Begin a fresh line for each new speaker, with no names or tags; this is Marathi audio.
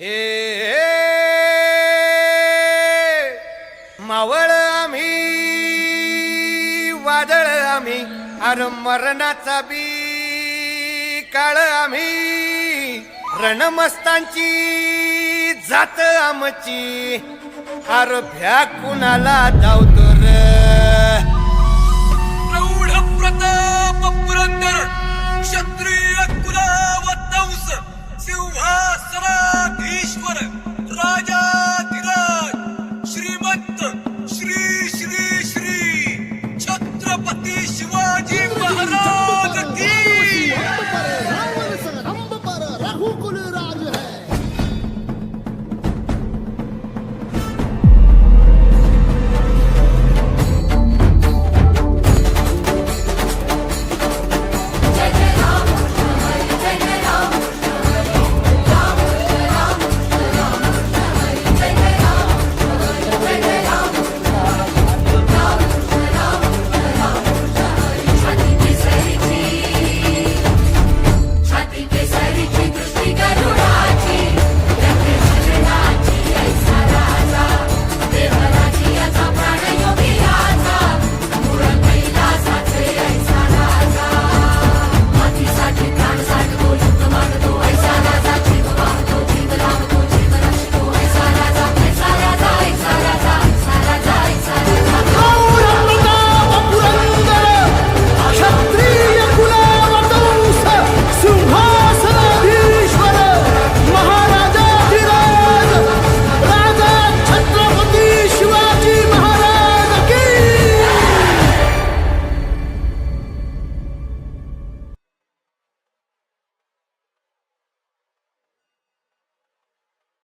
ए मावळ आम्ही वादळ आम्ही अर मरणाचा बी काळ आम्ही रणमस्तांची जात आमची अर भ्या कुणाला धावतो र
प्रौढ प्रताप पुरंदर क्षत्रिय कुलावतंस सिंहासनाधीश्वर राजाधिराज श्रीमंत श्री श्री श्री छत्रपती शिवाजी महाराज की
रघुकुल राज